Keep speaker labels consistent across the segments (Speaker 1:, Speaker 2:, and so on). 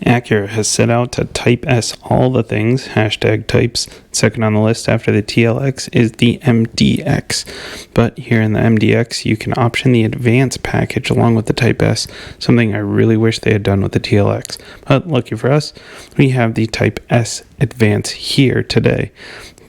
Speaker 1: Acura has set out to Type S all the things, hashtag types. Second on the list after the TLX is the MDX. But here in the MDX, you can option the Advance package along with the Type S, something I really wish they had done with the TLX. But lucky for us, we have the Type S Advance here today.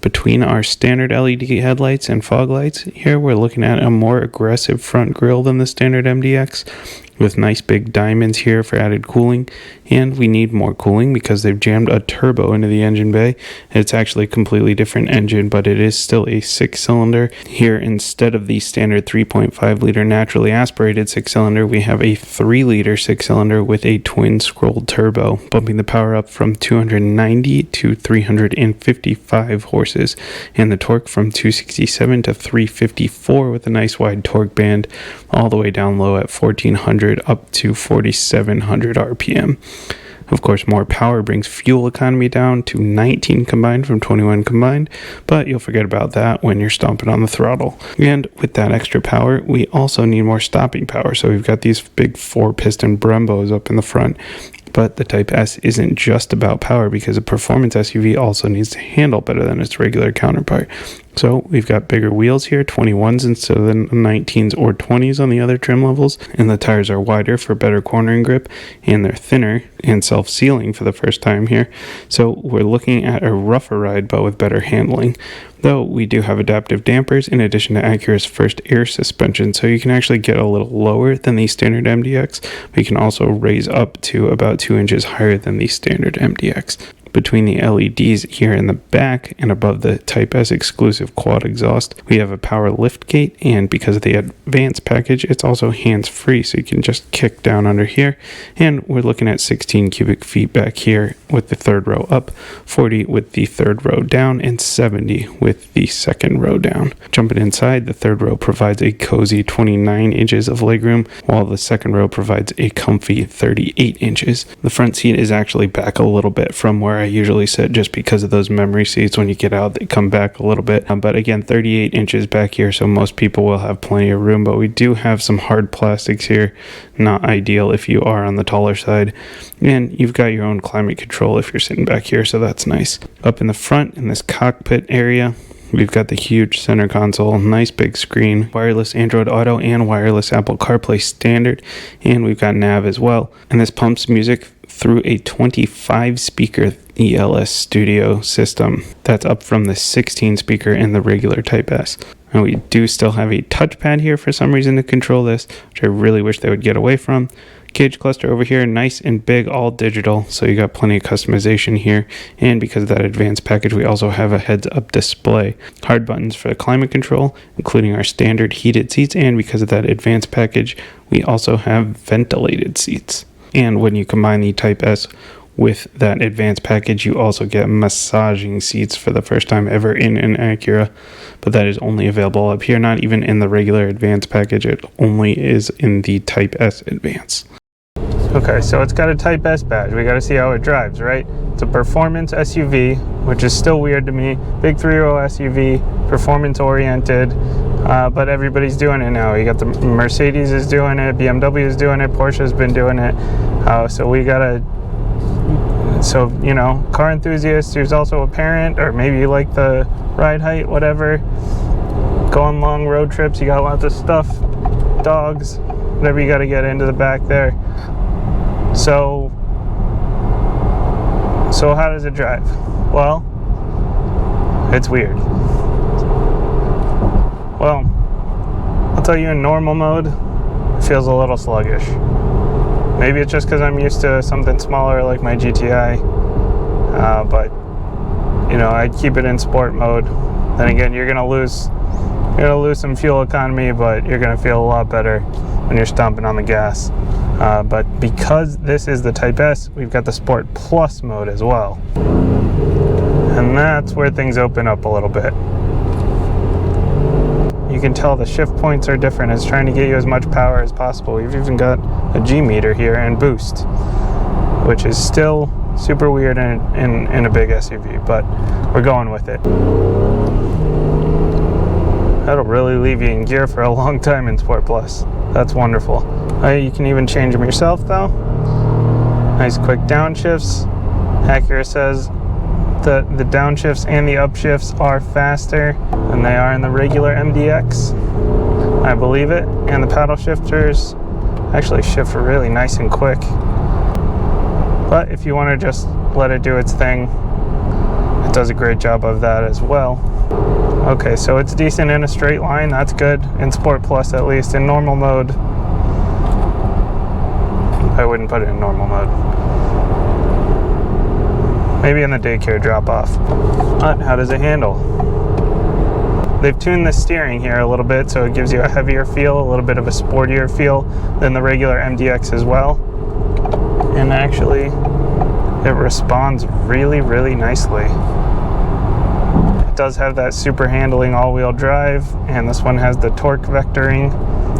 Speaker 1: Between our standard LED headlights and fog lights, here we're looking at a more aggressive front grille than the standard MDX, with nice big diamonds here for added cooling, and we need more cooling because they've jammed a turbo into the engine bay. It's actually a completely different engine, but it is still a 6-cylinder. Here, instead of the standard 3.5 liter naturally aspirated 6-cylinder, we have a 3-liter 6-cylinder with a twin scrolled turbo, bumping the power up from 290 to 355 horses, and the torque from 267 to 354 with a nice wide torque band, all the way down low at 1400 up to 4700 RPM. Of course, more power brings fuel economy down to 19 combined from 21 combined, but you'll forget about that when you're stomping on the throttle. And with that extra power, we also need more stopping power. So we've got these big 4-piston Brembos up in the front. But the Type S isn't just about power, because a performance SUV also needs to handle better than its regular counterpart. So we've got bigger wheels here, 21s instead of the 19s or 20s on the other trim levels, and the tires are wider for better cornering grip, and they're thinner and self-sealing for the first time here. So we're looking at a rougher ride but with better handling. Though we do have adaptive dampers in addition to Acura's first air suspension, so you can actually get a little lower than the standard MDX, but you can also raise up to about 2 inches higher than the standard MDX. Between the LEDs here in the back and above the Type S exclusive quad exhaust, we have a power lift gate, and because of the Advance package, it's also hands-free, so you can just kick down under here. And we're looking at 16 cubic feet back here with the third row up, 40 with the third row down, and 70 with the second row down. Jumping inside, the third row provides a cozy 29 inches of legroom, while the second row provides a comfy 38 inches. The front seat is actually back a little bit from where I usually sit, just because of those memory seats. When you get out, they come back a little bit, but again, 38 inches back here, so most people will have plenty of room. But we do have some hard plastics here, not ideal if you are on the taller side, and you've got your own climate control if you're sitting back here, so that's nice. Up in the front, in this cockpit area, we've got the huge center console, nice big screen, wireless Android Auto and wireless Apple CarPlay standard, and we've got nav as well. And this pumps music through a 25 speaker ELS Studio system. That's up from the 16 speaker in the regular Type S. And we do still have a touchpad here for some reason to control this, which I really wish they would get away from. Cage cluster over here, nice and big, all digital, so you got plenty of customization here. And because of that Advanced package, we also have a heads-up display. Hard buttons for the climate control, including our standard heated seats, and because of that Advanced package, we also have ventilated seats. And when you combine the Type S with that Advanced package, you also get massaging seats for the first time ever in an Acura, but that is only available up here, not even in the regular Advanced package. It only is in the Type S Advance. Okay, so it's got a Type S badge. We got to see how it drives, right? It's a performance SUV, which is still weird to me. Big 3-row SUV, performance oriented, but everybody's doing it now. You got the Mercedes is doing it, BMW is doing it, Porsche's been doing it. So we got to, you know, car enthusiast who's also a parent, or maybe you like the ride height, whatever. Go on long road trips, you got lots of stuff, dogs, whatever you got to get into the back there. So how does it drive? Well, it's weird. Well, I'll tell you, in normal mode, it feels a little sluggish. Maybe it's just because I'm used to something smaller like my GTI, but you know, I'd keep it in sport mode. Then again, you're gonna lose some fuel economy, but you're gonna feel a lot better when you're stomping on the gas. But because this is the Type S, we've got the Sport Plus mode as well. And that's where things open up a little bit. You can tell the shift points are different. It's trying to get you as much power as possible. We've even got a G meter here and boost, which is still super weird in a big SUV, but we're going with it. That'll really leave you in gear for a long time in Sport Plus. That's wonderful. You can even change them yourself though. Nice quick downshifts. Acura says that the downshifts and the upshifts are faster than they are in the regular MDX. I believe it. And the paddle shifters actually shift really nice and quick. But if you want to just let it do its thing, it does a great job of that as well. Okay, so it's decent in a straight line. That's good. In Sport Plus, at least. In normal mode, I wouldn't put it in normal mode. Maybe in the daycare drop-off. But how does it handle? They've tuned the steering here a little bit, so it gives you a heavier feel, a little bit of a sportier feel than the regular MDX as well. And actually, it responds really, really nicely. It does have that super handling all-wheel drive, and this one has the torque vectoring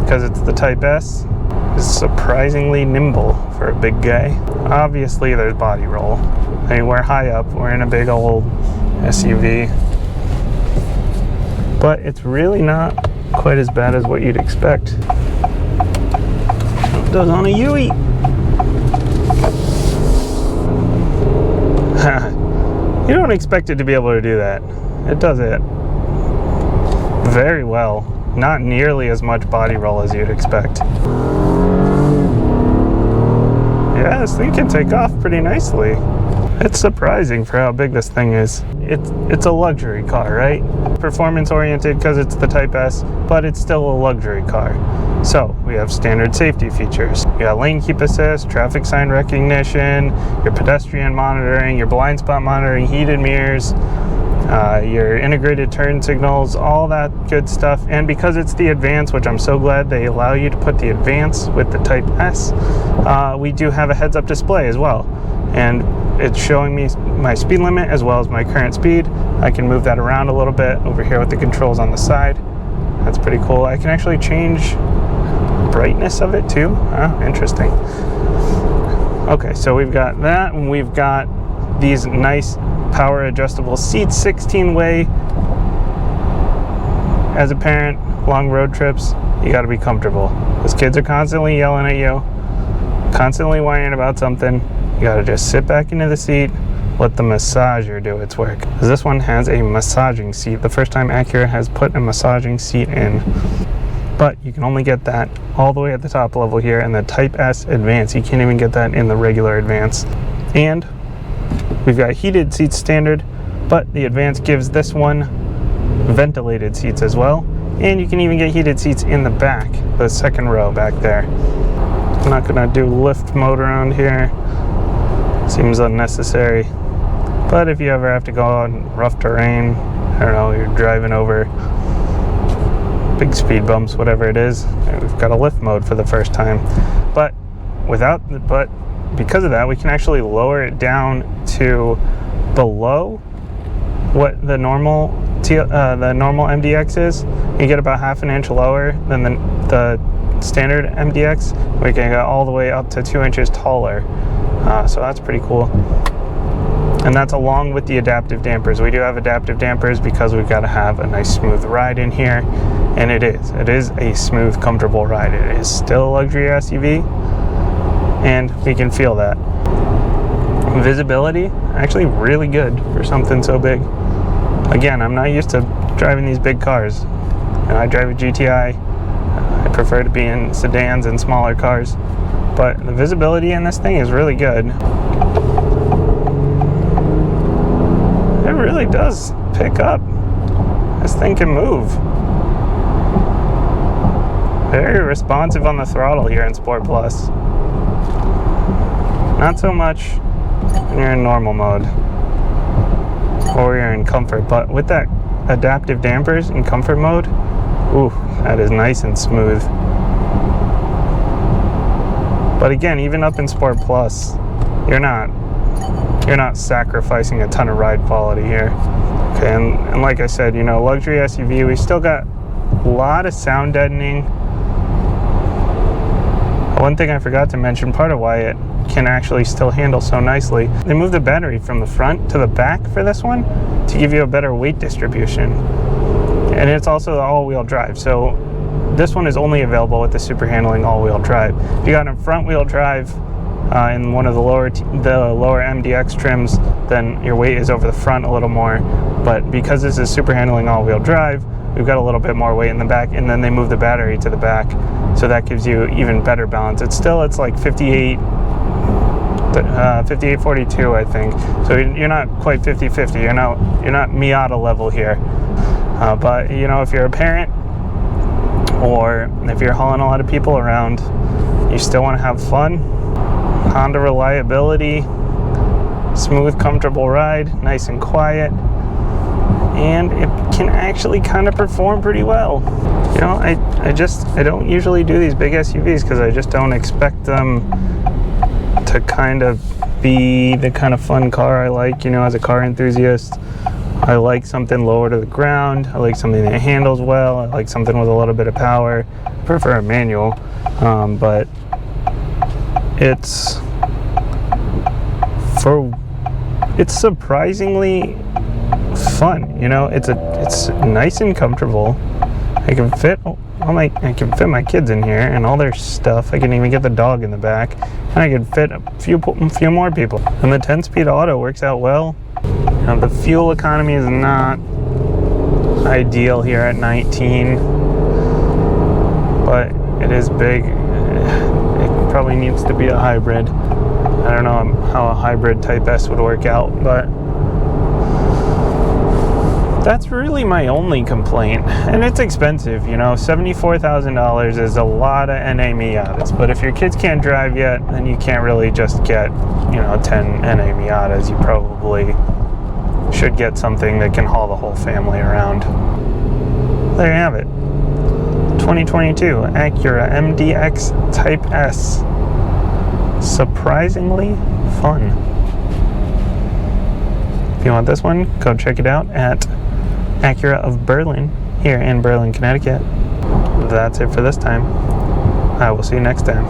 Speaker 1: because it's the Type S. It's surprisingly nimble for a big guy. Obviously, there's body roll. I mean, we're high up. We're in a big old SUV. But it's really not quite as bad as what you'd expect. It does on a Yui. You don't expect it to be able to do that. It does it very well. Not nearly as much body roll as you'd expect. Yeah, this thing can take off pretty nicely. It's surprising for how big this thing is. It's a luxury car, right? Performance oriented because it's the Type S, but it's still a luxury car. So we have standard safety features. You got lane keep assist, traffic sign recognition, your pedestrian monitoring, your blind spot monitoring, heated mirrors, your integrated turn signals, all that good stuff. And because it's the Advance, which I'm so glad they allow you to put the Advance with the Type S, we do have a heads-up display as well. And it's showing me my speed limit as well as my current speed. I can move that around a little bit over here with the controls on the side. That's pretty cool. I can actually change brightness of it too. Interesting. Okay, so we've got that, and we've got these nice power adjustable seats, 16-way. As a parent, long road trips, you got to be comfortable. Those kids are constantly yelling at you, constantly whining about something. You got to just sit back into the seat, let the massager do its work. This one has a massaging seat. The first time Acura has put a massaging seat in. But you can only get that all the way at the top level here in the Type S Advance. You can't even get that in the regular Advance. And we've got heated seats standard, but the Advance gives this one ventilated seats as well. And you can even get heated seats in the back, the second row back there. I'm not gonna do lift mode around here. Seems unnecessary. But if you ever have to go on rough terrain, I don't know, you're driving over big speed bumps, whatever it is, we've got a lift mode for the first time. But because of that, we can actually lower it down to below what the normal MDX is. You get about half an inch lower than the standard MDX. We can go all the way up to 2 inches taller. So that's pretty cool. And that's along with the adaptive dampers. We do have adaptive dampers because we've got to have a nice smooth ride in here. And it is a smooth, comfortable ride. It is still a luxury SUV, and we can feel that. Visibility, actually really good for something so big. Again, I'm not used to driving these big cars. And I drive a GTI. I prefer to be in sedans and smaller cars. But the visibility in this thing is really good. It really does pick up. This thing can move. Very responsive on the throttle here in Sport Plus. Not so much when you're in normal mode or you're in comfort, but with that adaptive dampers in comfort mode, ooh, that is nice and smooth. But again, even up in Sport Plus, you're not sacrificing a ton of ride quality here. Okay, and like I said, you know, luxury SUV, we still got a lot of sound deadening. One thing I forgot to mention, part of why it can actually still handle so nicely, they moved the battery from the front to the back for this one to give you a better weight distribution. And it's also the all-wheel drive, so this one is only available with the super handling all-wheel drive. If you got a front-wheel drive in one of the lower MDX trims, then your weight is over the front a little more. But because this is super handling all-wheel drive, we've got a little bit more weight in the back, and then they move the battery to the back, so that gives you even better balance. It's like 58-42, I think. So you're not quite 50-50. You're not Miata level here. But you know, if you're a parent or if you're hauling a lot of people around, you still want to have fun. Honda reliability, smooth, comfortable ride, nice and quiet, and it can actually kind of perform pretty well. You know, I don't usually do these big SUVs because I just don't expect them to kind of be the kind of fun car I like, you know, as a car enthusiast. I like something lower to the ground. I like something that handles well. I like something with a little bit of power. I prefer a manual, but it's surprisingly fun. You know, it's nice and comfortable. I can fit my kids in here and all their stuff. I can even get the dog in the back, and I can fit a few more people. And the 10-speed auto works out well. Now, the fuel economy is not ideal here at 19, but it is big. It probably needs to be a hybrid. I don't know how a hybrid Type S would work out, but that's really my only complaint. And it's expensive, you know. $74,000 is a lot of NA Miatas, but if your kids can't drive yet, then you can't really just get, you know, 10 NA Miatas. You probably should get something that can haul the whole family around. There you have it. 2022 Acura MDX Type S. Surprisingly fun. If you want this one, go check it out at Acura of Berlin here in Berlin, Connecticut. That's it for this time. I will see you next time.